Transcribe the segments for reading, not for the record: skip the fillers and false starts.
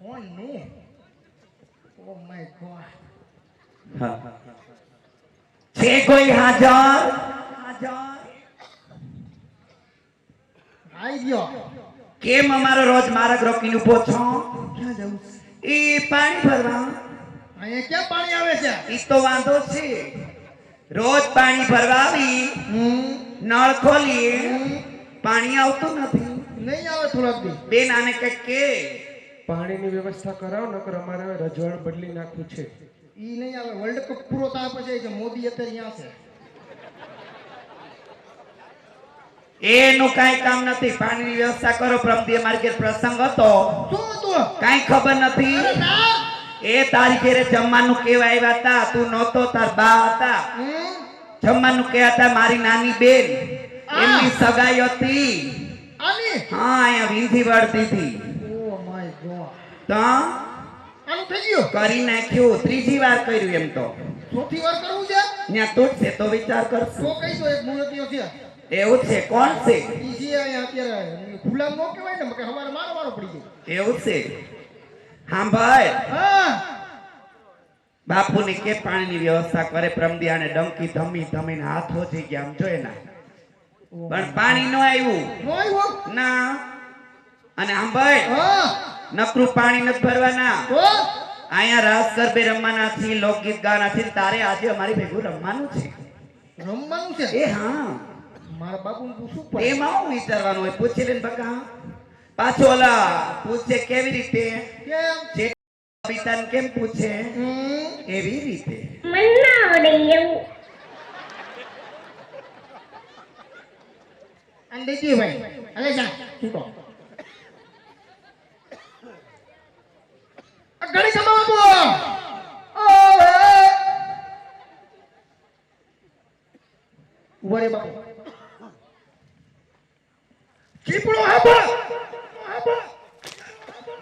કોનું? Oh my God. હા છે કોઈ હાજર? આઈ ગયો. કેમ અમારો રોજ માર્ગ રોકીને ઉભો છો? ક્યાં જવું? એ પાણી ભરવા. અહીંયા ક્યાં પાણી આવે છે? ઈ તો વાંધો છે. રોજ પાણી ભરવા આવી, નળ ખોલીએ, પાણી આવતું નથી. નહીં આવે થોડાક દી. બેન આને કઈક કે પાણીની વ્યવસ્થા કરાવો નકર અમારે રજવાડ બદલી નાખવું છે. ઈ નહીં આવે. વર્લ્ડ કપ પૂરો થાય પછી કે મોદી અત્યારે અહીંયા છે. એનું કાઈ કામ નથી. પાણીની વ્યવસ્થા કરો. પ્રમદી અમારી ઘેર પ્રસંગ હતો, શું હતું? કાઈ ખબર નથી. અરે ના. એ તારી ઘેરે જમવાનું કેવા આવ્યા હતા, તું નહોતો, તાર બા હતા. જમવાનું કે હતા મારી નાની બેન, એમની સગાઈ હતી. આની? હા, અહીંયા વીંધી વળતી હતી. Oh my God. તો આનું થઈ ગયું? કરી નાખ્યું. ત્રીજી વાર કર્યું એમ તો. ચોથી વાર કરવું છે? ત્યાં તૂટશે તો વિચાર તો કરશું. કઈ તો એક મૂર્તિઓ છે. એવું છે? કોણ છે? ઈ છે અહીંયા અત્યારે ગુલામ નો કહેવાય ને, કે હવારે મારો પડી ગયો. એવું છે? હા ભાઈ, હા. બાપુને કે પાણીની વ્યવસ્થા કરે. પ્રમદિયાને ડંકી ધમી ધમીને હાથ હોજી ગયા, આમ જોઈ ના. પણ પાણી ન આવ્યું. નો આવ્યો? ના. અને આમ ભાઈ, હા. નકરું પાણી નથી ભરવાના. તો અહીંયા રાસ ગરબે રમવાના છે, લોકગીત ગાવાના છે. તારે આજે અમારી ભેગું રમવાનું છે. રમવાનું છે? એ હા, મારા બાપુને પૂછવું પડે. એમાં હું વિચારવાનું હોય? પૂછી લેને બકા. પાછો ઓલા પૂછે કેવી રીતે? કેમ? જે કવિતાને કેમ પૂછે એવી રીતે. અને દેજી ભાઈ અલે જા છૂટો. આ ઘડી કમા બાપુ. ઓવે ઉભરે બાપુ. ચીપડો હાબા હાબા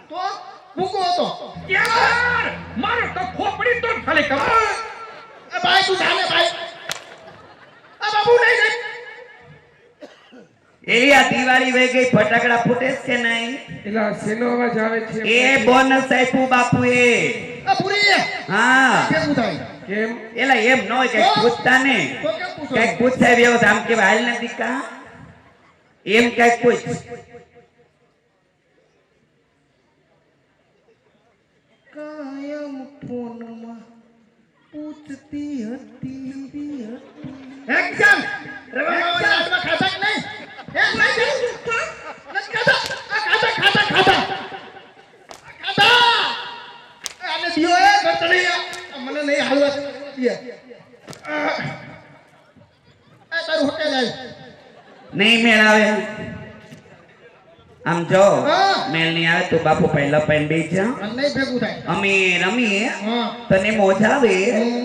તો ભૂકો હતો. યાર મારો તો ખોપડી તો ખાલી કમ. એ ભાઈ તું જાને ભાઈ. આ બાપુ નહીં નહીં. એલી આ દિવાળી વહી ગઈ, ફટાકડા ફૂટે છે કે નહીં? એલા શેનો અવાજ આવે છે? એ બોનસ આપ્યું બાપુએ. આ પૂરી હા, કેમ થાય? કેમ? એલા એમ ન હોય, કઈક પૂછતા ને. તો કેમ પૂછો? કઈક પૂછાય વ્યવસ્થા. આમ કેવાય હાલ નથી કા, એમ કઈક પૂછ. કાયમ ફોનમાં પૂછતી હતી. એક્શન રવામાં હાથમાં ખાતા કે નહીં? એમ નહીં નથી ખાતા. આ ખાતા ખાતા ખાતા ખાતા. આને દિયો એ ગટડી. મને નહીં હાલવા દે. આ તારું હોટેલ આય. નહીં મેળ આવે. આમ જો હા. મેળ નહીં આવે તો બાપુ પહેલા પેન બે છે. અને નહીં ભેગું થાય. અમે રમીએ, હા. તને મોજા આવે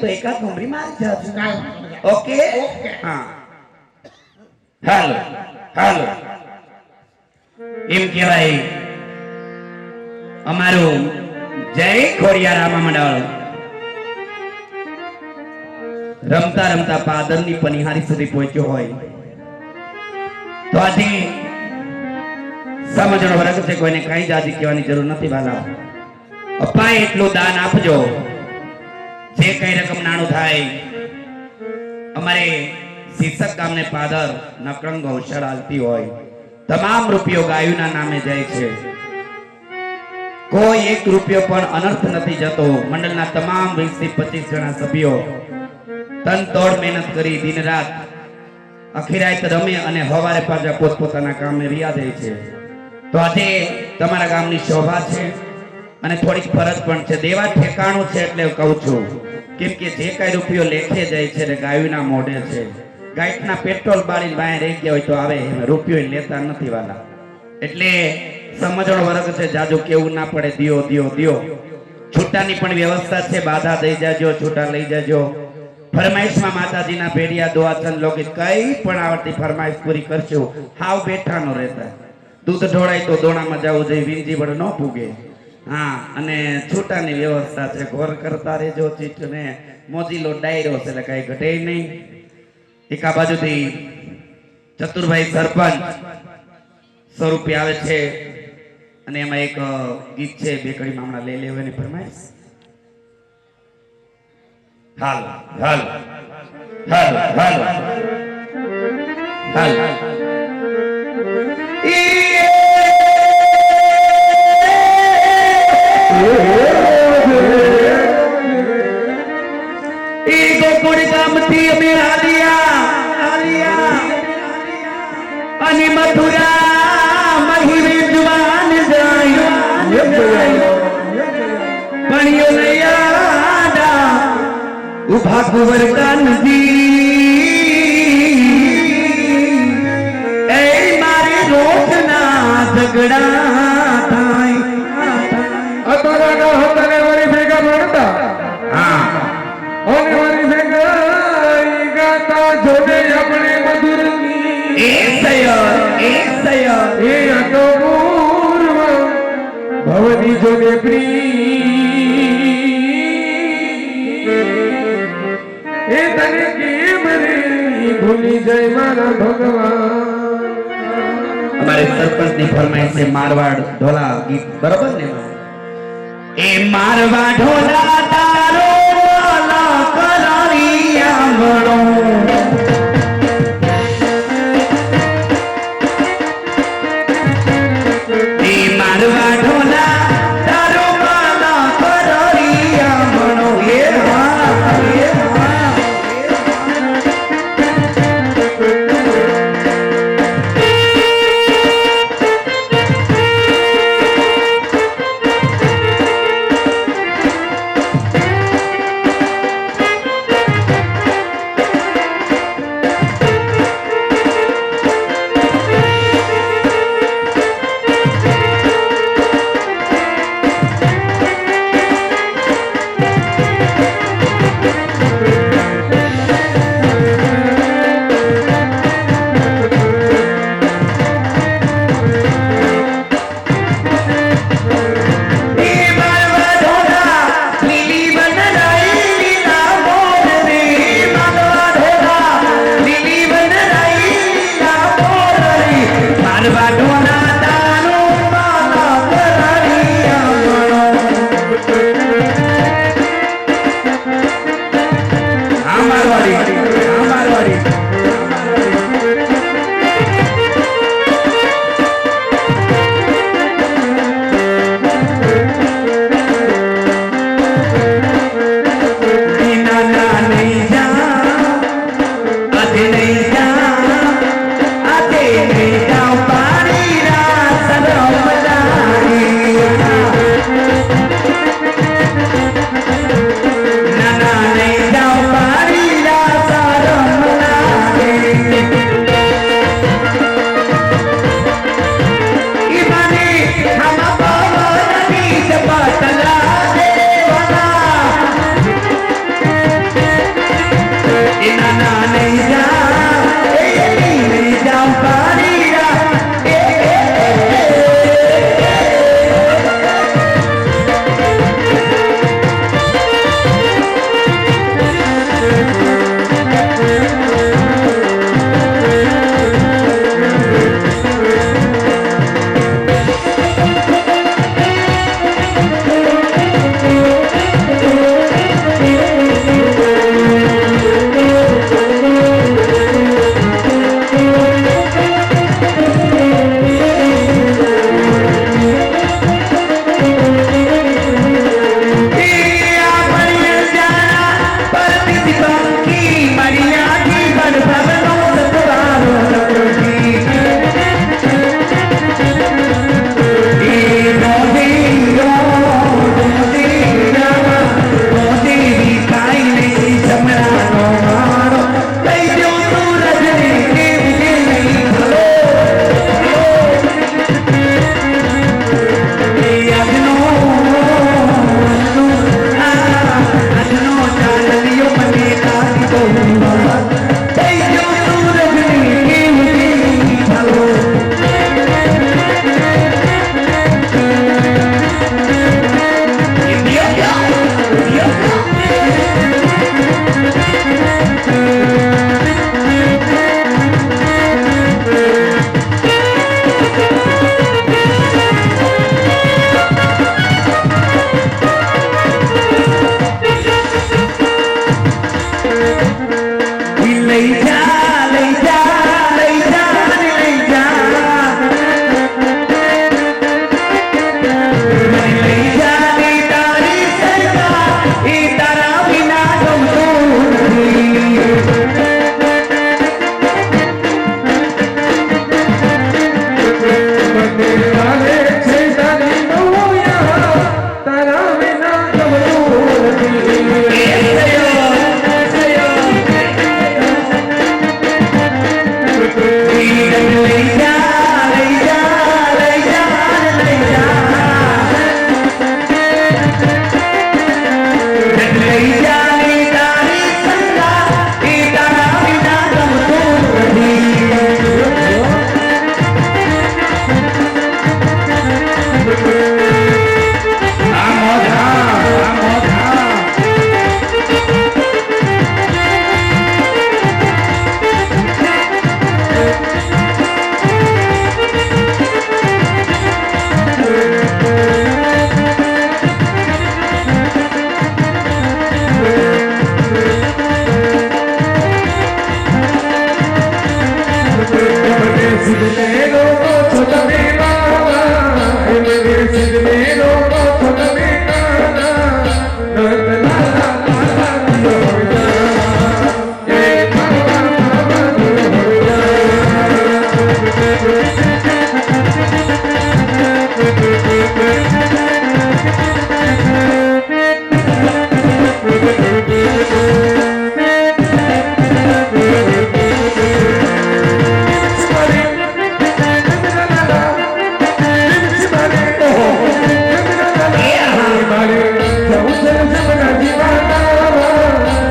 તો એકાદ ઘૂમરી મારી જાજો. ઓકે? ઓકે. હા, હાલો હાલો. એમ કહેવાય અમારું જય ખોડિયાર રામા મંડળ રમતા રમતા પાદરની પનિહારી સુધી પહોંચ્યો હોય તો આજે સમજણો વર્ગ છે. કોઈને કઈ જાતિ કહેવાની જરૂર નથી. વાલા અપાય એટલું દાન આપજો. જે કઈ રકમ નાણું થાય અમારે શિક્ષક ગામને પાદર નકરંગ ગૌશાળા હાલતી હોય તમામ રૂપિયો ગાયોના નામે જાય છે. કોઈ એક રૂપિયો પણ અનર્થ નથી જતો. મંડળના તમામ 20 થી 25 જણા સભ્યો તન તોડ મહેનત કરી દિન રાત અખીરાત રમે અને હવારે પાછા પોતપોતાના કામે વિયા જાય છે. તો આજે તમારા ગામની શોભા છે અને થોડીક ફરજ પણ છે. દેવા ઠેકાણું છે એટલે કહું છું. કેમ કે જે કઈ રૂપિયો લેખે જાય છે ગાયોના મોઢે છે. ગાયના પેટ્રોલ બાળી બહાર રહી ગયા હોય તો આવે, રૂપિયો લેતા નથી વાલા. એટલે સમજણો વર્ગ છે. જાજુ કેવું ના પડે. દિયો દિયો દિયો. છૂટાની પણ વ્યવસ્થા છે. બાધા દઈ જાજો, છૂટા લઈ જાજો. ફરમાઈશમાં માતાજીના ભેડિયા દુઆચંદ લોકિત કઈ પણ આવડતી ફરમાઈશ પૂરી કરશું. હાવ બેઠા નો રહેતા. દૂધ ઢોળાય તો દોણામાં જવું જોઈએ, વીંજી વડ ન પૂગે. હા, અને છૂટાની વ્યવસ્થા છે. ઘોર કરતા રહેજો. ચીટને મોજીલો ડાયરો છે એટલે કઈ ઘટે નહીં. એકા બાજુથી ચતુરભાઈ સરપંચ ₹100 આવે છે અને એમાં એક ગીત છે બેકડીમાં હમણાં લઈ લેવાની ફરમાઈશ. હાલ હાલ હાલ હાલ હાલ ગોકુળ ગામથી અમે આલિયા અને મથુરા મહિમે જવાન જાય પણ્યો નયાડા ઉભા કુંવર કાનજી એ મારી રોટના ઝઘડા થાય અતરાના હતને વળી ભેગા મળતા હા ઓને વળી ભેગા ઈ ગાતા જોડે આપણે મધુરની એ સય એ અતો પૂર્વ ભવની જોડે પ્રી એ તને કેમ રે ભૂલી જાય મારા ભગવાન. અમારે સરપંચ ની ફરમાઈશ છે મારવાડ ઢોલા ગીત બરોબર ને એ મારવાડ ઢોલા તારો વાલા કરાવી આંગણો એ મારવાડ ઢોલા તારો વાલા કરાવી આંગણો એ હા એ હા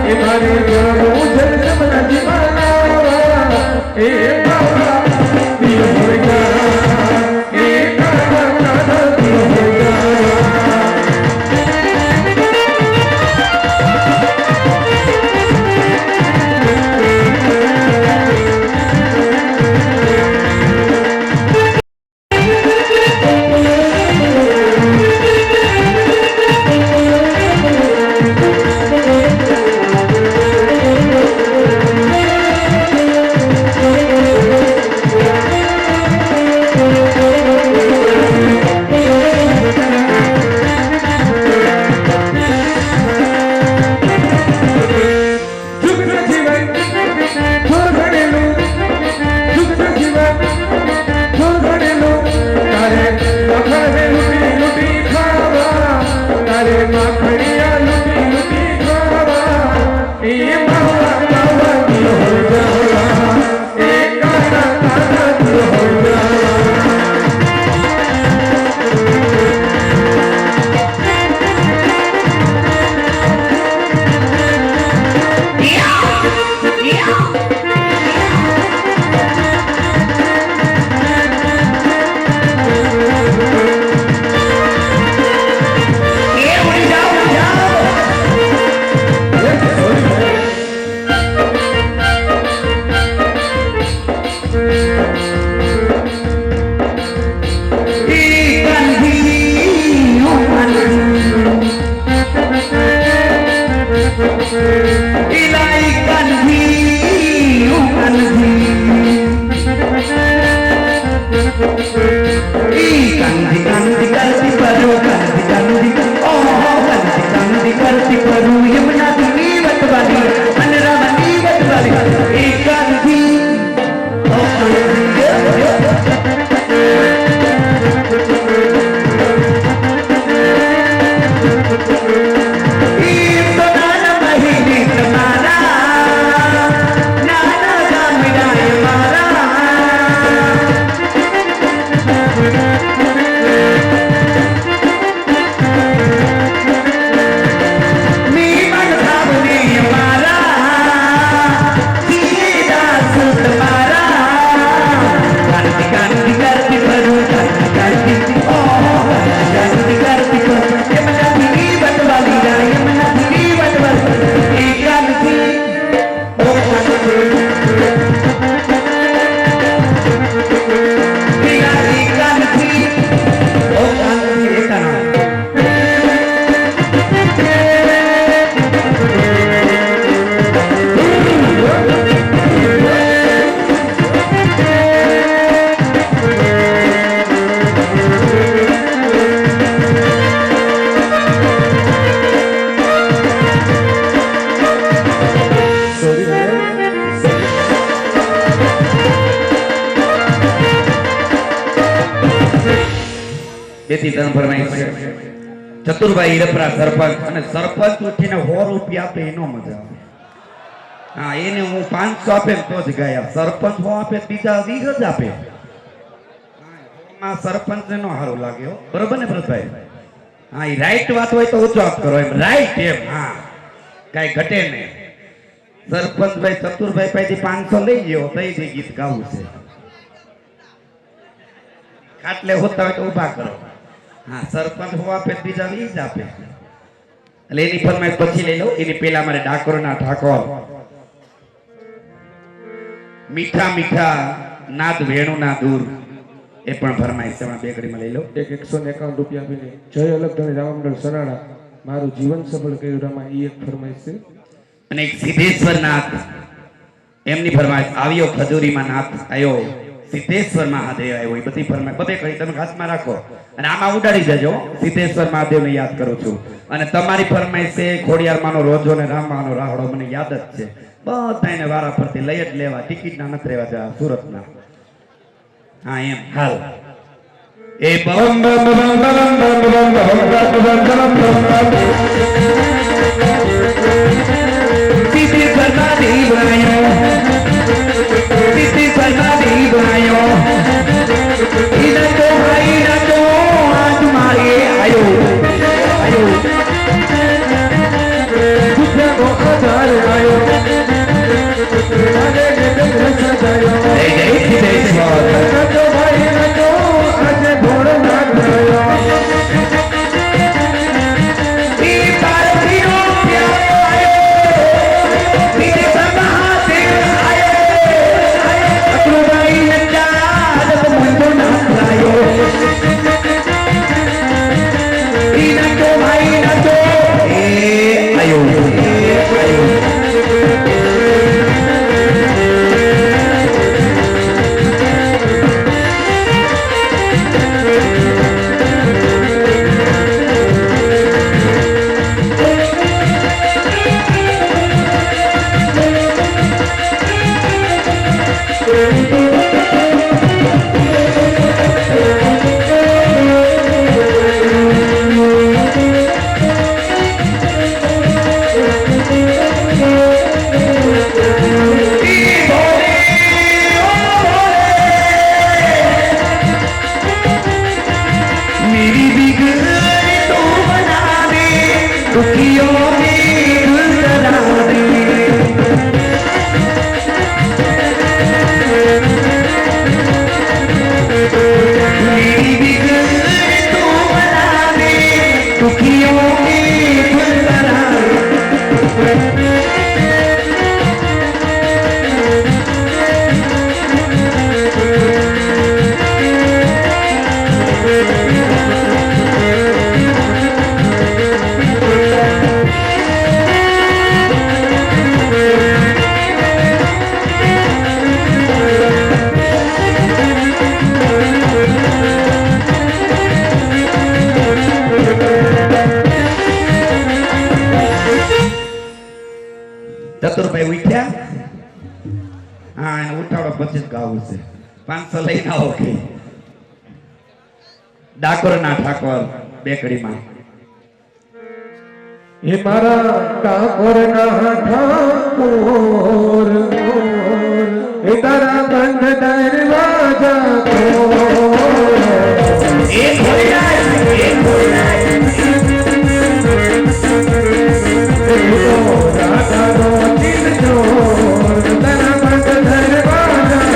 એ મારે જવું છે જમના જીવાના એ બાબા દિયો હોય જા એ કાના દિયો હોય જા બેથી ત્રણ ફરમાઈશ છે ચતુરભાઈ હિરપરા સરપંચ અને સરપંચ ઉઠીને 100 રૂપિયા આપે એનો મજા આવે હા એને હું 500 આપે તો જ ગયા સરપંચ 100 આપે બીજા 20 જ આપે માં સરપંચ ને નો સારું લાગ્યો બરોબર ને ભરતભાઈ હા એ રાઈટ વાત હોય તો ઊંચો હાથ કરો એમ રાઈટ એમ હા કાઈ ઘટે નહીં સરપંચભાઈ ચતુરભાઈ પાસેથી 500 લઈ ગયો તઈ જે ગીત ગાવું છે ખાટલે હોતા હોય તો ઊભા કરો હા સરપંચ હો આપે બીજા 20 આપે એટલે એની ફરમાઈશ પછી લઈ લો એની પહેલા મારે ડાકોરના ઠાકોર મીઠા મીઠા નાદ વેણુના દૂર એ પણ ફરમાઈશ છે બે ઘડીમાં લઈ લો એક 151 રૂપિયા આપીને જય અલગધણી રામમંડળ સનાડા મારું જીવન સફળ કર્યું રામા ઈ એક ફરમાઈશ છે અને એક સિદ્ધેશ્વર નાથ એમની ફરમાઈશ આવ્યો ખજૂરીમાં નાથ આવ્યો સિદ્ધેશ્વર મહાદેવ આવ્યો એ બધી ફરમાઈશ બધે કરી તમે હાથમાં રાખો અને આમાં ઉડાડી દેજો સિદ્ધેશ્વર મહાદેવને યાદ કરું છું અને તમારી ફરમાઈશ છે ખોડિયારમાંનો રોજો ને રામમાંનો રાહડો મને યાદ જ છે બધાને વારા ફરતી લઈ જ લેવા ટિકિટના નથી રહેવા જા સુરતના હા એમ હાલ એ બમ બમ બમ બમ બમ સિદ્ધેશ્વર મહાદેવ આવ્યો સિદ્ધેશ્વર મહાદેવ આવ્યો ઈના તો આજ મારે આયો આયો ગુજરાતનો આધાર दुखियों में गुलदराने मेरी बिगड़ तू बनाने दुखियों में गुलदराने ચતુરભાઈ ઉઠ્યા હા એને ઉઠાડો પછી જ ગાવું છે 500 લઈને આવો કે ડાકોરના ઠાકોર બેકડીમાં એ મારા ઠાકોરના ઠાકોર એ તારા બંધ દરવાજા ખોલ એ ખોલાય રાધાનો દિલ ચોર તારા બંધ દરવાજા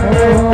ખોલ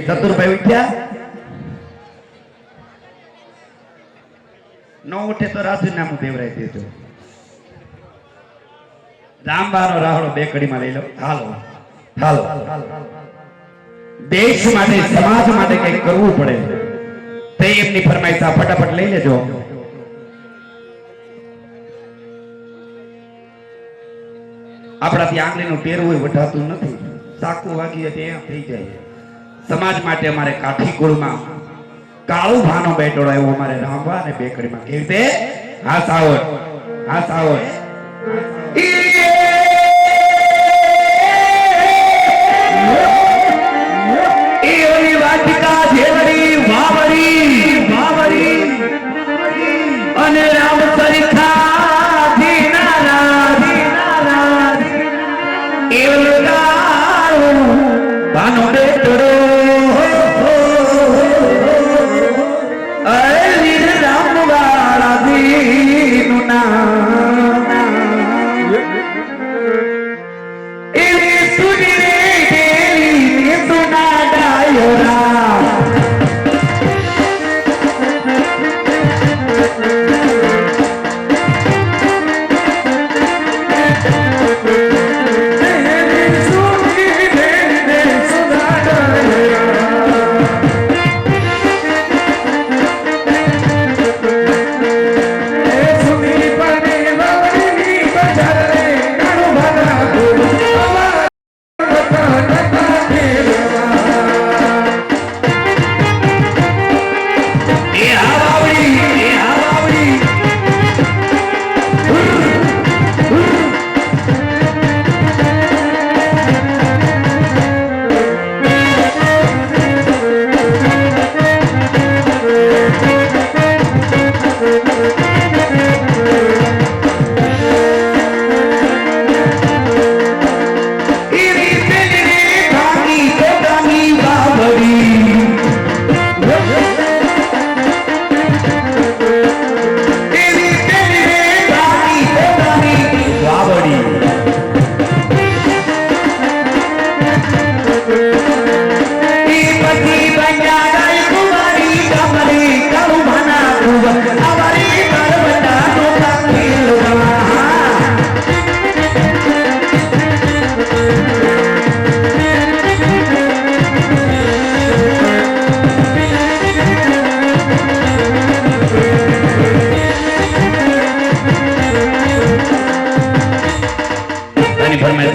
ચતુરભાઈ ઉઠ્યા નો ઉઠે તો રાજીનામું દેવરાઈ દેજો રામબાનો રાહડો બેકડીમાં લઈ લો હાલો હાલો દેશ માટે સમાજ માટે કંઈક કરવું પડે તે એમની ફરમાઈશ ફટાફટ લઈ લેજો આપણાથી આંગળીનું ટેરવું વઢાતું નથી સાકું વાગીએ ત્યાં થઈ જાય સમાજ માટે અમારે કાઠી કુળમાં કાળું ભાનો બેટોડો આવ્યો અમારે રામવા અને બેકડીમાં કેવી રીતે હા સાવર વાટિકા જેવડી વાવડી અને રામ સરીખા ધીનારા ભાનો બેટોડો રામ વાળા દીનું નામ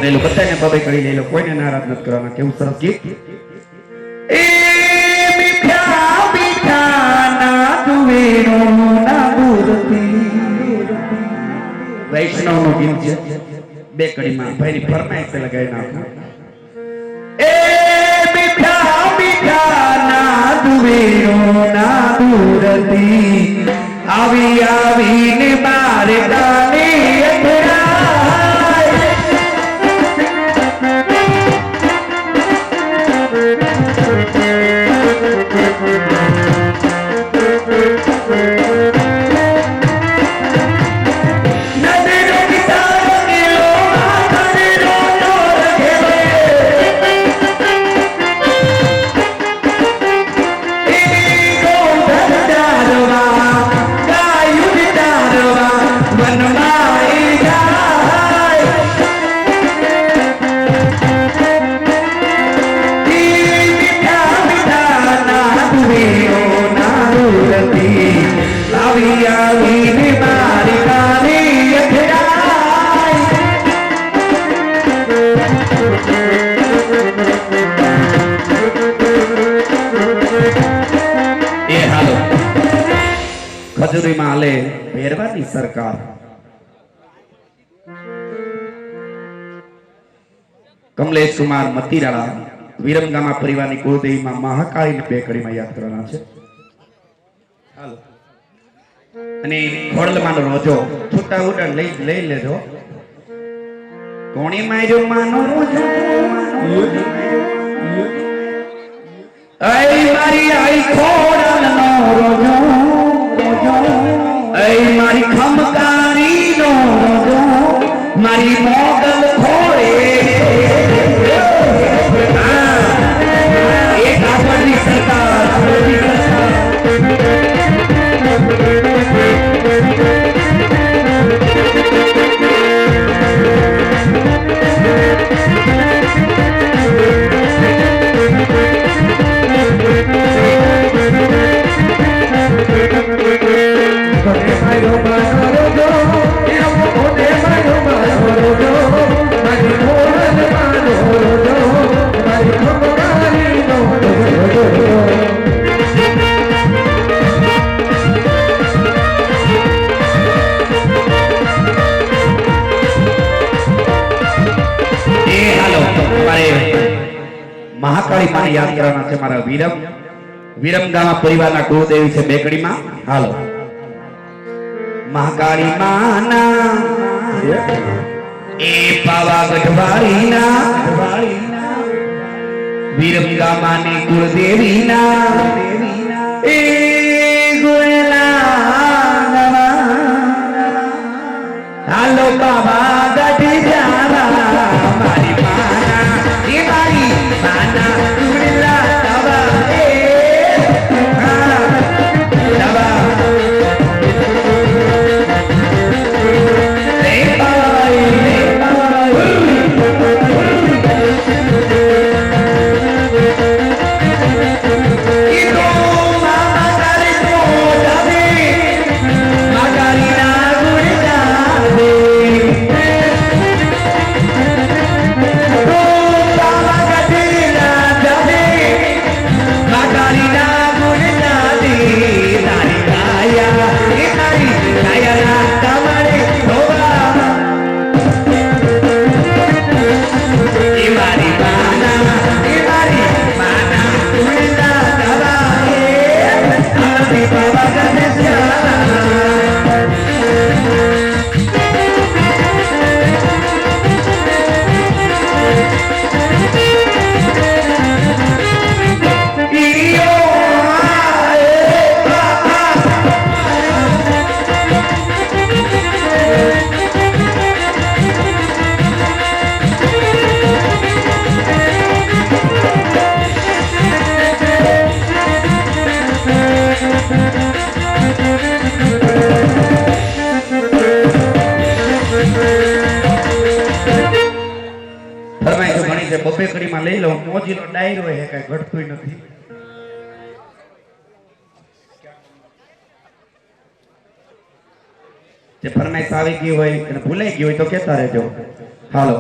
લઈ લો બધાને બબે કરી લઈ લો કોઈને નારાજ નથી કરવાના કેવું સરસ ગીત એ મીઠા મીઠા ના તુવેરો ના મૂર્તિ વૈષ્ણવનું ગીત છે બે કડીમાં ભાઈની ફરમાઈશ લગાવી નાખો એ મીઠા મીઠા ના તુવેરો ના મૂર્તિ આવી આવીને મારે ગાને ખજૂરીમાં હાલે પહેરવાની સરકાર કમલેશ કુમાર મતીરાળા વિરમગામા પરિવારની કુળદેવીમાં મહાકાળી પેકડીમાં યાદ કરવાના છે હાલો અને ખોડલમાંનો રોજો છૂટા ઉડા લઈ લેજો કોણી માર્યો માનો રોજો આઈ મારી આઈ ખોડલનો રોજો ऐ मारी खमकारी नो मारी मोगल खोड़े एक आपनी सरकार મહાકાળી માને યાદ કરવાના છે મારા વિરમગામા પરિવારના કુળદેવી છે બેકડીમાં હાલો મહાકાળી માના એ પાવાગઢ વાળીના વિરમગામાની કુળદેવીના એ ગુણલા હાલો પાવાગઢ જાવા મારી માના એ મારી માના ગુણલા તવા એ તવા બબે કડીમાં લઈ લો મોજીનો ડાયરો હે કઈ ઘટતું નથી જે ફરમાઈશ આવી ગઈ હોય અને ભૂલાઈ ગઈ હોય તો કહેતા રહેજો હાલો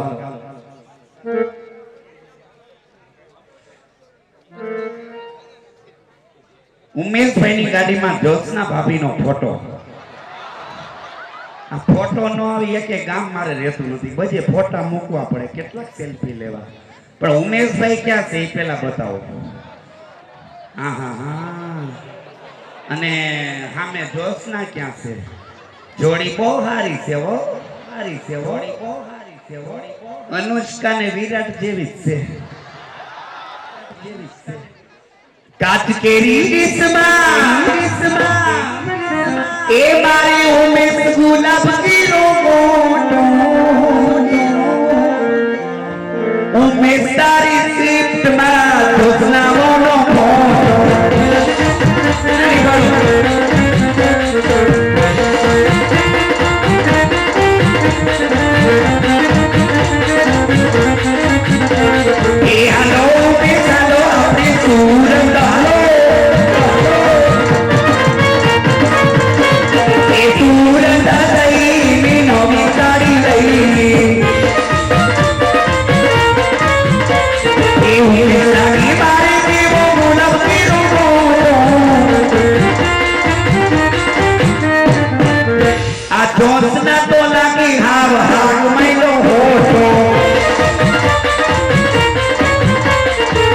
ઉમેશભાઈની ગાડીમાં જ્યોત્સના ભાભીનો ફોટો. આ ફોટો નો આવી એકે ગામ મારે રહેતું નથી, બધે ફોટા મૂકવા પડે, કેટલાક સેલ્ફી લેવા. પણ ઉમેશભાઈ ક્યાં છે એ પેલા બતાવો. હા હા હા. અને સામે જ્યોત્સના ક્યાં છે? જોડી બહુ સારી છે હો, સારી છે હો, બહુ સારી છે હો. અનુષ્કા ને વિરાટ જેવી જ છે. કાચ કેરી ડીશમાં એ મારી ઉમેશ ગુલાબ કીરો મોટો, ઉમેશ તારી સ્ક્રિપ્ટમાં જોસનાઓનો ફોટો. એ હાલો ઉમેશ હાલો આપણે સુરત હાલો, એ સુરત દઈની નવી સાડી લઈ, એ ઉમેશ તારી મારી દેવો ગુલાબ કીરો મોટો. આ જોશના તો લાગી હાવ હાવ મહિનો હોતો,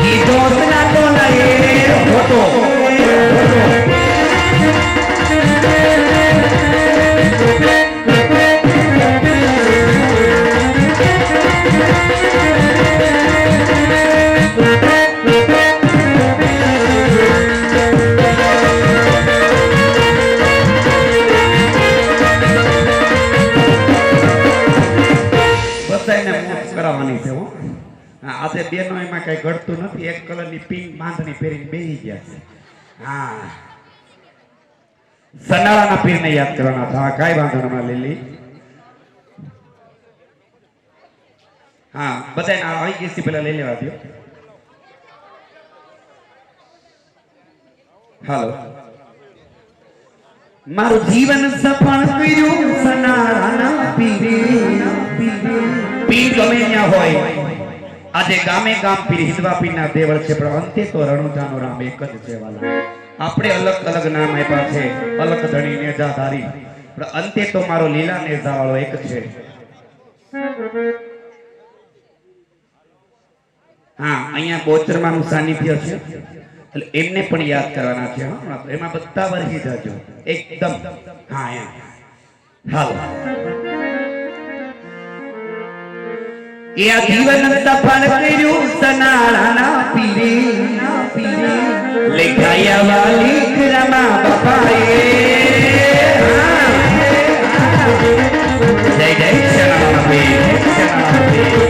ઈ જોશના તો લઈ હોતો. બધાને મોજ કરાવવાની છે હો. હા, આજે બેનો એમાં કઈ ઘડતું નથી, એક કલરની પિંક બાંધણી પહેરીને બેસી ગયા છે. હા, સનાળાના પીરને યાદ કરવાના હતા. હા, કાંઈ વાંધો નહીં લીલી. હા, બધાને આવી ગઈ છે, પેલા લઈ લેવા દો. હાલો. મારું જીવન સફળ કર્યું સનાળાના પીરે. પીર ગમે ત્યાં હોય, આજે ગામે ગામ પીર હિંદવા પીરના દેવળ છે, પણ અંતે તો રણુજાનો રામ એક જ છે વાલા. આપણે અલગ અલગ નામ આપ્યા છે, અલગ ધણી નેજાધારી, પણ અંતે તો મારો લીલા નેજા વાળો એક છે. હા, અહીંયા બોચરમાનું સાનિધ્ય છે, એટલે એમને પણ યાદ કરવાના છે. એમાં બધા વરસી જજો એકદમ. હા એમ. હાલો. એ આ જીવન સફળ કર્યું સનાળાના પીરે, લેખાયા વાલી રમા બાપાએ. જય જય શરણાના પીર, શરણાના પીર.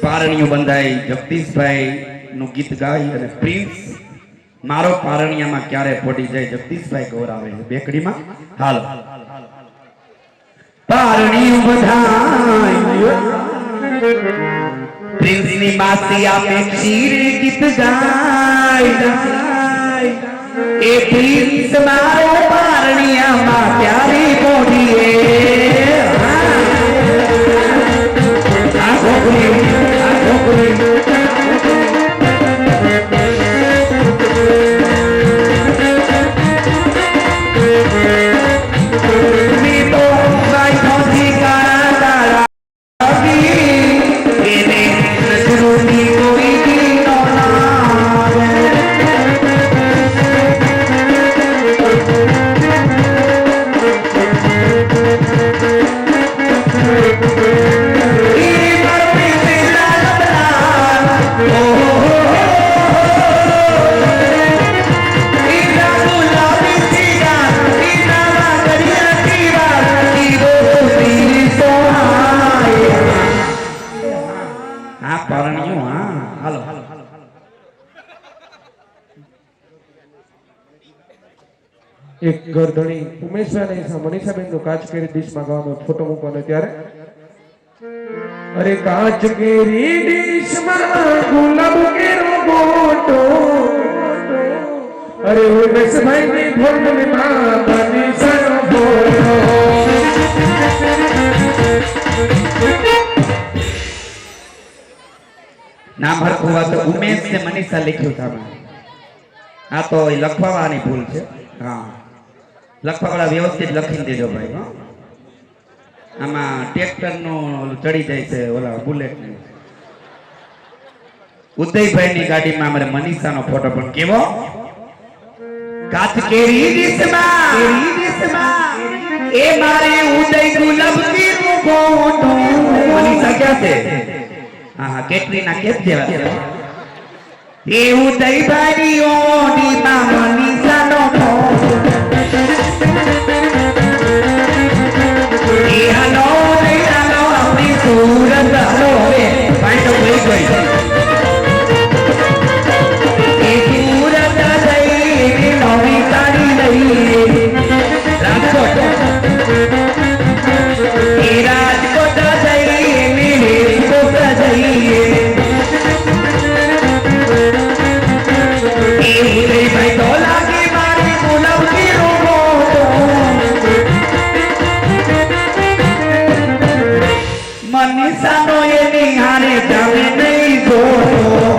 પારણીઓ બંધાઈ જગદીશભાઈ નું ગીત ગાય અને પ્રિન્સ મારો પારણિયામાં ક્યારે પડી જાય જગદીશભાઈ ગૌરાવે બેકડીમાં. હાલો. પારણીઓ બંધાઈ પ્રિન્સની માસી આપે ખીર ગીત ગાય, એ પ્રિન્સ મારો પારણિયામાં ક્યારે પડીએ. આ છોકરી એક ગરધણી ઉમેશભાઈ અને મનીષાબેન નો કાચ કેરી ડીશમાં ગાવાનો ફોટો મૂકવાનો ત્યારે અરે કાચ કેરી ડીશમાં ગુલાબ કેરો ફોટો અરે ઉમેશભાઈ ની ફોટોમાં મનીષાનો ફોટો નામ હરખું વાત ઉમેશ ને મનીષા લખ્યું છે આમાં. આ તો એ લખવાની ભૂલ છે. હા લખવા વાળા વ્યવસ્થિત લખીને દેજો ભાઈ. હો આમાં ટ્રેક્ટર નું ચડી જાય છે ઓલા બુલેટ ને. ઉદયભાઈ ની ગાડીમાં અમારે મનીષાનો ફોટો પણ કેવો કાચ કેરી ડીશમાં એ મારે ઉદય ગુલાબ કેરો ફોટો. મનીષા ક્યાં છે? હા હા કેટરીના કેફ જેવા છે. એ ઉદયભાઈ ઓડી માં મનીષાનો ફોટો. એ હાલો આપણી સુરત હાલો હવે પાંચો ગઈ ગઈ એ સુરત જઈ નવી સાડી લઈ રાજકોટ એ રાજકોટ જઈ મેરેકોટ જઈએ એ ઉદયભાઈ તો લાગે મારી બોલાવતી રોબો મનીષાનો એની હારે જાવે નહીં જોતો.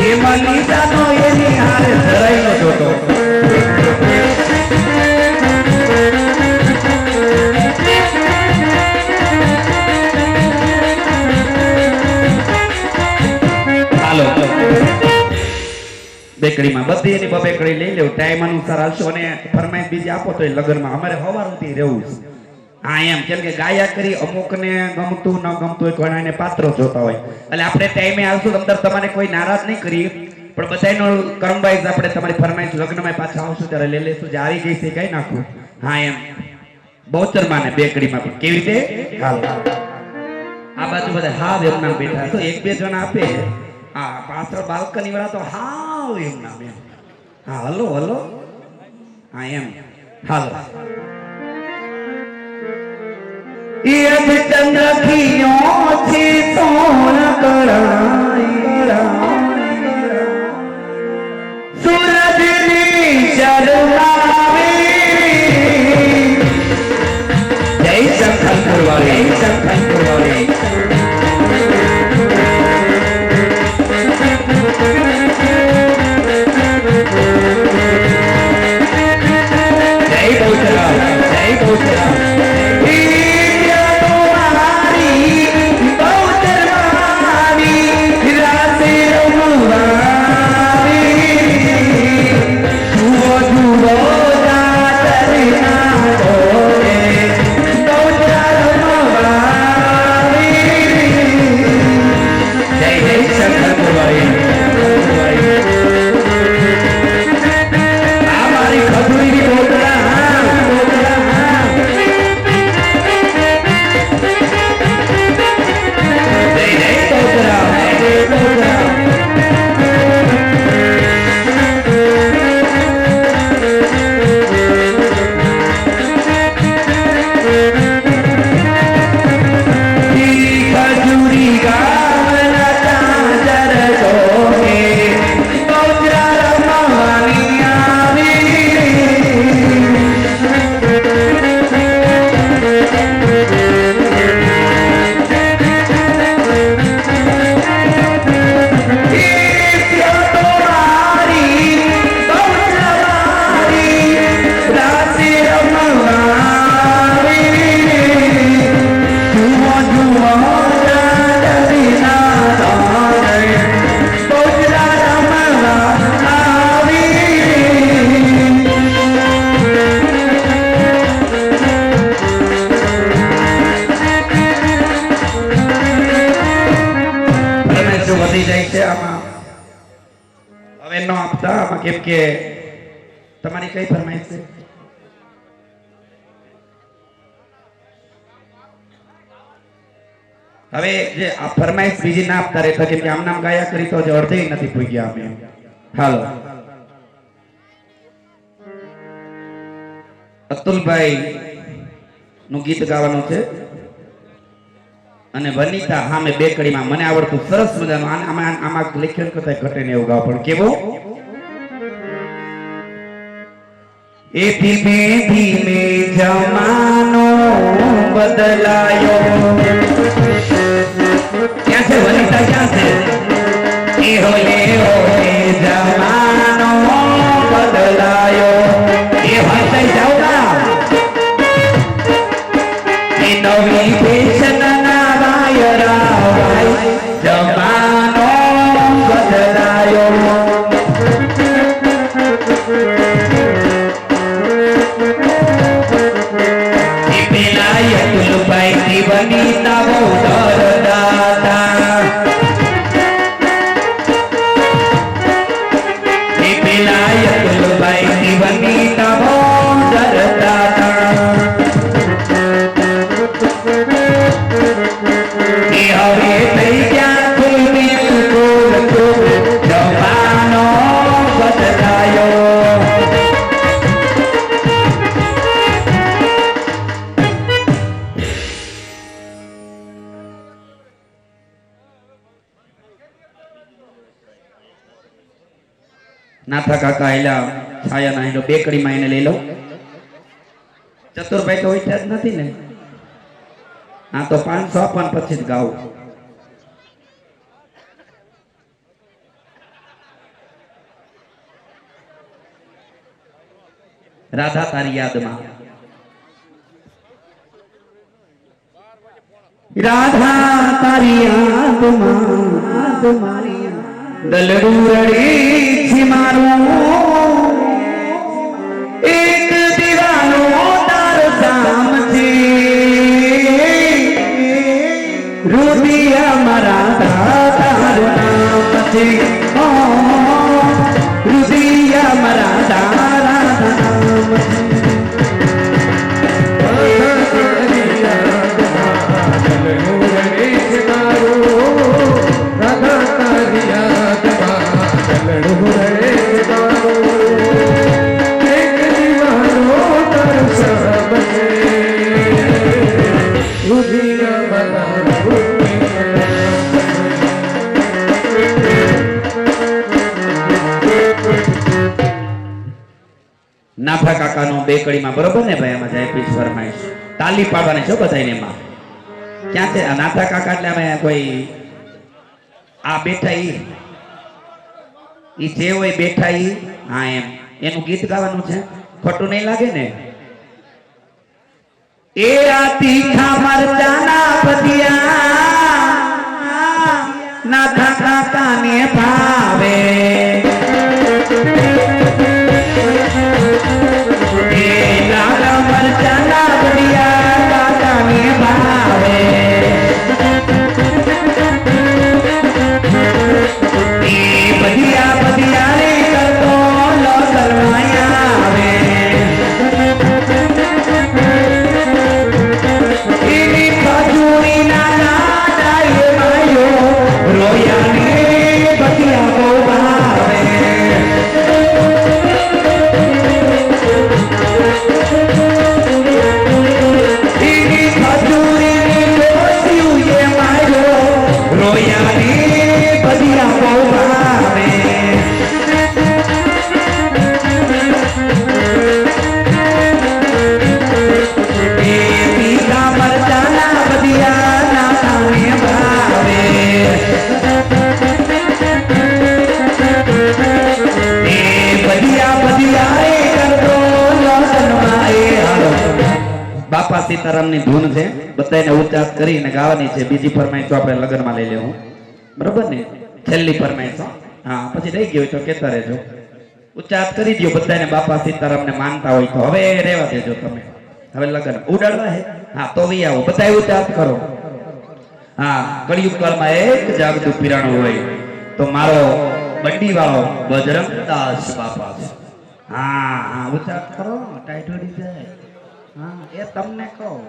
એ મનીષાનો એની હારે જરાય ન જોતો. હાલો બેકરીમાં બધી એની બબેકડી લઈ લેવું ટાઈમ અનુસાર હાલશો અને ફરમાઈશ બીજી આપો તો એ લગ્નમાં અમારે સવાર સુધી રહેવું છે. હા એમ કેમ કે ગાયા કરી અમુકને ગમતું ન ગમતું હોય ઘણાને પાત્રો જોતા હોય એટલે આપણે ટાઈમે આવશું અંદર તમારે કોઈ નારાજ નહીં કરીએ પણ બધાનો કર્મવાઇઝ આપણે તમારી ફરમાઈશ લગ્નમાં પાછા આવશું ત્યારે લઈ લેશું જે આવી ગઈ છે કઈ નાખું. હા એમ બહુચરમાં ને બેકડીમાં પણ કેવી રીતે હાલ આ બાજુ બધા હાવ એમના બેઠા તો એક બે જણા આપે. હા પાછળ બાલ્કની વાળા તો હાવ એમના બેન. હા હલો હલો હા એમ હાલો યદ ચંદ્ર ખીયો છે સોન કરાઈ સૂરજ ની શરણાવે જય શંકર વાળી શંકર વાળી જય બહુચરા જય બહુચરા કેમ કે તમારી કઈ ફરમાઈશ છે? હવે જે આ ફરમાઈશ બીજી ના આપતા રહેતા કેમ કે આમ નામ ગાયા કરી તો અડધે નથી પૂગ્યા અમે. હાલો અતુલભાઈ નું ગીત ગાવાનું છે અને વનિતા સામે બે કડીમાં મને આવડતું સરસ મજાનું આમાં લેખન કરતા ઘટે ને એવું ગાવ પણ કેવો એ ધીમે ધીમે જમાનો બદલાયો ક્યાં છે વનિતા ક્યાં છે એ હોલે જમાનો બદલાયો એ ભાષાઈ જાઓ ના એ નવી ફેશનના વાયરા જમાનો બદલાયો એ પેલા યતુલભાઈ ની વનિતા બહુ ડરતા યતુલભાઈ ની વનિતા બહુ ડરતા એ હવે થઈ ગયા જમાનો બદલાયો નાથા કાકા એલા છાયા ના બેકડી માં એને લઈ લો ચતુરભાઈ તો હોય જ નથી ને હા તો 555 પછી જ ગાવ રાધા તારી યાદમાં રાધા તારી યાદમાં દલડું રડી છે મારું એક દીવાનો તારો સામ છે રુદિયા મારા તારું નામ છે રુદિયા મારા તારા નામ નાથા કાકાનો બેકડીમાં બરોબર ને ભાઈ એમાં જાય પીસ ફરમાઈશ તાલી પાડવાની છો બધાને એમાં ક્યાં છે આ નાથા કાકા એટલે અમે કોઈ આ બેઠા ઈ જે હોય બેઠા ઈ હા એમ એનું ગીત ગાવાનું છે ખોટું નહીં લાગે ને એ આ તીખા મરચાના પતિયા નાથા કાકાને ભાવે લાલા મરચાના બડિયા કાકાને ભાવે એ બધિયા બધિયા રે કરતો લો કરવાયા આવે એની ખજૂરી ના નાડા એ માયો રોયા ને બધિયા બહુ ભાવે બાપા સીતારામ ની ધૂન છે બધાને ઉચ્ચાર કરીને ગાવાની છે બીજી ફરમાઈશ આપણે લગ્નમાં લઈ લેવું બરોબર ને છેલ્લી ફરમાઈશ હા પછી રહી ગયો તો કેતા રહેજો ઉચ્ચાર કરી દો બધાને બાપા સીતારામ ને માનતા હોય તો હવે રહેવા દેજો તમે હવે લગ્ન ઉડાડવા હે હા તો વી આવો બધા ઉચ્ચાર કરો હા કળિયુગ કાળમાં એક જાગતું પીરાણું હોય તો મારો બંડી વાળો બજરંગદાસ બાપા છે હા હા ઉચ્ચાર કરો ટાઈટ ઉડી જાય હા એ તમને કહો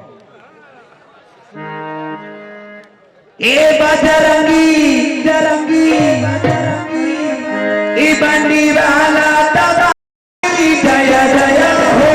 એ બજરંગી જરંગી એ બંડી વાલા તબાઈ જય જય હો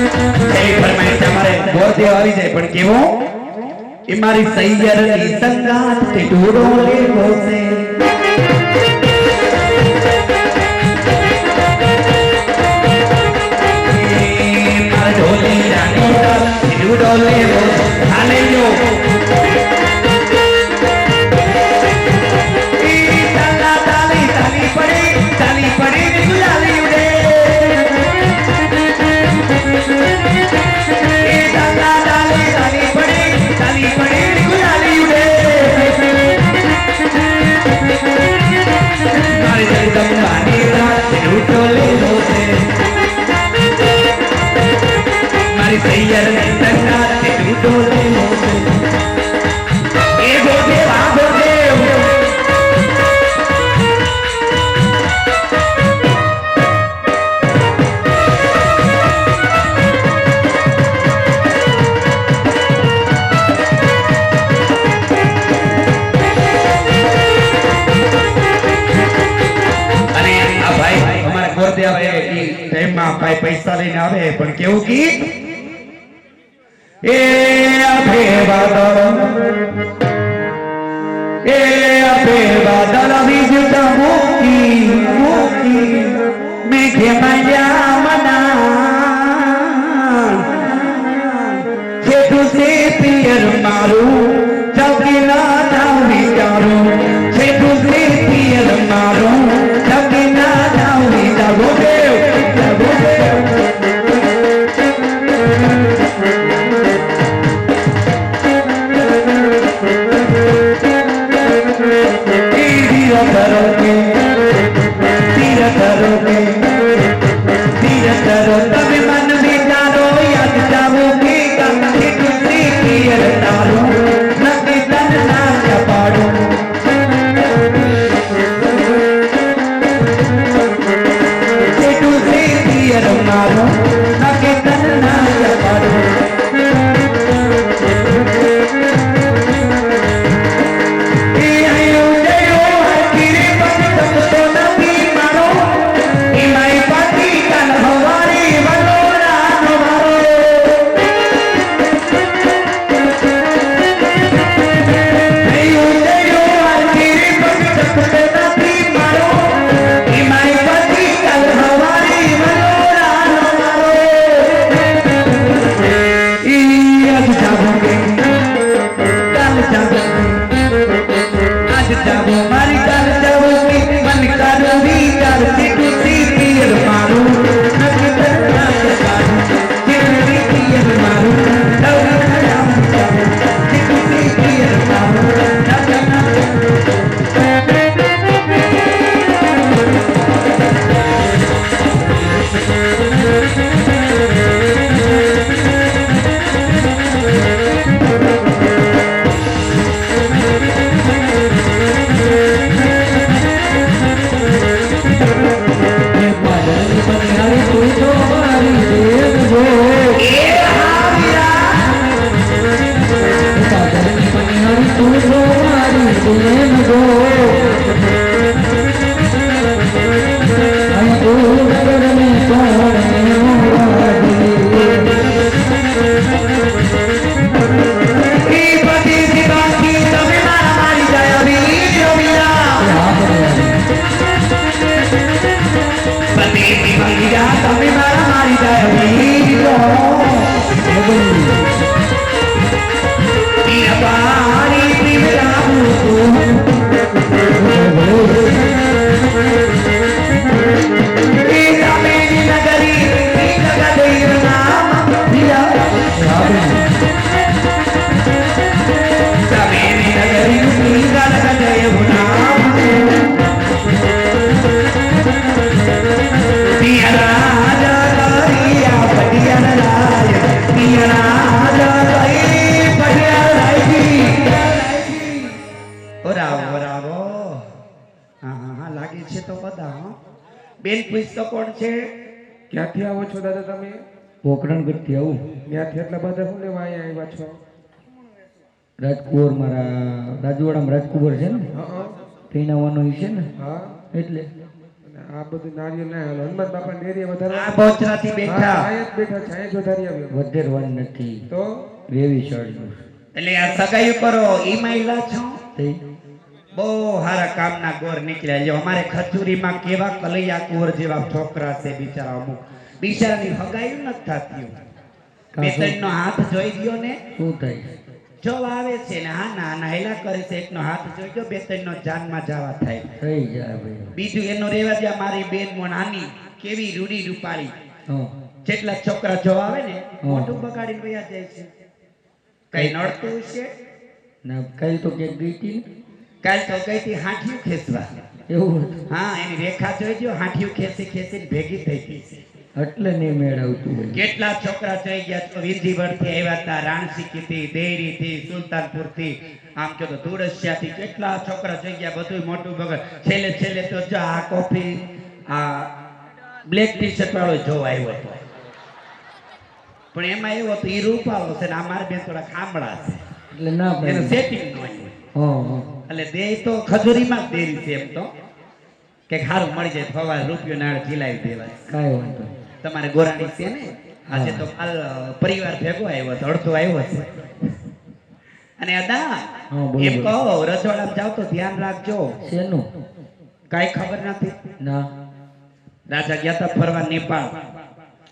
એવી ફરમાઈશ અમારે ગોરદેવ આવી જાય પણ કેવો એ મારી સૈયરની સંગાત તે ઢોળો લેવો છે મારા ઢોલી રાની તાલ તે ઢોળો લેવો હાલે લો સૈયર ને સંગાત તે ઢૂંઢો લેવો એ ગોદેવ આ ગોદેવ અને આ ભાઈ અમારા ગોરદેવ આવે એ ટાઈમમાં ભાઈ પૈસા લઈને આવે પણ કેવું ગીત એ અભે બાદલ વિજતા મૂકી મેઘે માયા મના છે તુસે પિયર મારું જગી ના જાઉં વિચારું છે તુસે પિયર મારું જગી ના જાઉં વિચારું ગોદેવ તમે મન વિચારો યાદ જાવો કે કાંઠે તુસી પિયર તારું નકી તન ના ચપાડું છે તુસી પિયર મારું નકી તન ના ચપાડું બેન પૂછતો કોણ છે? ક્યાંથી આવો છો દાદા તમે? પોકરણગઢથી આવું. ત્યાંથી એટલા બધા શું લેવા અહીંયા આવ્યા છો? રાજકુંવર મારા રાજવાડામાં રાજકુંવર છે ને હા તેનાવાનો છે ને હા એટલે આ બધું નારિયેળ ના હાલો હનુમાન બાપા ડેરીએ વધારે આ બોચરાથી બેઠા આયત બેઠા છાંય જ વધારી આવ્યો વધેરવાન નથી તો વેવી ચડ્યું એટલે આ સગાઈ કરો ઈ મહિલા છો તે બહુ સારા કામના ગોર નીકળ્યા જો અમારે ખજૂરીમાં કેવા કલૈયા કુંવર જેવા છોકરા છે બિચારા અમુક બિચારાની હગાઈ નથી થતી બે ત્રણનો હાથ જોઈ દ્યો ને શું થાય જો આવે છે ને હા ના નાયલા કરે છે એકનો હાથ જોઈ દો બે ત્રણનો જાનમાં જવા થાય થઈ જાય ભાઈ બીજું એનો રેવા દે મારી બેન મો નાની કેવી રૂડી રૂપાળી હા જેટલા છોકરા જો આવે ને મોઢું બગાડીને વયા જાય છે કઈ નડતું છે ના કઈ તો કે ગઈ હતી ને કાલ તો ગઈ હતી હાંઠિયું ખેંચવા એવું હતું હા એની રેખા જોઈ દો હાંઠિયું ખેંચી ખેંચીને ભેગી થઈ ગઈ છે એટલે નહીં મેળ આવતું હોય કેટલા છોકરા થઈ ગયા તો વિંધીવડથી આવ્યા હતા રાણસીથી દેરીથી સુલતાનપુરથી આમ કહો તો ધુળસિયાથી કેટલા છોકરા થઈ ગયા બધું મોટું બગડ છેલ્લે તો જો આ કોફી આ બ્લેક ટી શર્ટ વાળો જોવા આવ્યો હતો પણ એમાં એવો તો ઈ રૂપાળો છે ને આ મારા બેન થોડા ખામડા છે એટલે ના એનું પડે સેટિંગ ન હોય હા એટલે દે તો ખજૂરીમાં જ દેરી છે એમ તો કે સારું મળી જાય ફવાર રૂપિયો નાળ જીલાવી દેવાય કાંઈ વાંધો નહીં. તમારે ગોરાણી છે ને આજે તો કાલ પરિવાર ભેગો આવ્યો હતો અડધો આવ્યો છે અને અદા હા, બોલો, એમ બોલો. કહો રજવાડામાં જાવ તો ધ્યાન રાખજો શેનું કાંઈ ખબર નથી ના રાજા ગયા હતા ફરવા નેપાળ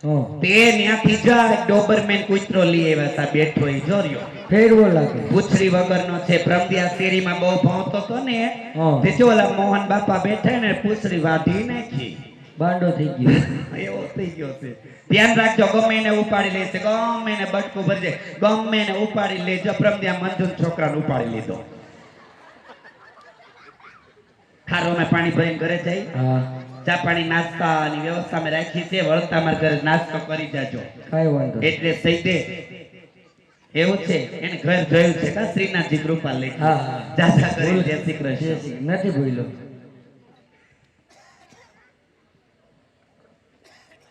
હા તે ત્યાંથી જાય ડોબરમેન કૂતરો લઈ આવ્યા હતા બેઠો એ જોર્યો ફેરવો લાગે પૂછડી વગરનો છે પ્રમદિયા શેરીમાં બહુ ભણતો હતો ને હા. તે જો ઓલા મોહન બાપા બેઠા ને પૂછડી વાઢી નાખી બાંડો થઈ ગયો એવો થઈ ગયો છે ધ્યાન રાખજો ગમે એને ઉપાડી લેશે ગમે એને બટકું ભરજે ગમે એને ઉપાડી લેજો પ્રમદિયા મંજૂર છોકરાને ઉપાડી લીધો ખારો મેં પાણી ભરીને ઘરે જઈ હા ચા પાણી નાસ્તાની વ્યવસ્થા મેં રાખી છે વળતા મારા ઘરે નાસ્તો કરી જાજો કાંઈ વાંધો નહીં. એટલે થઈ દે એવું છે એને ઘર જોયું છે કા શ્રીનાથજી કૃપા લઈ હા, હા. જાજા કરી જય શ્રી કૃષ્ણ નથી બોલ્યો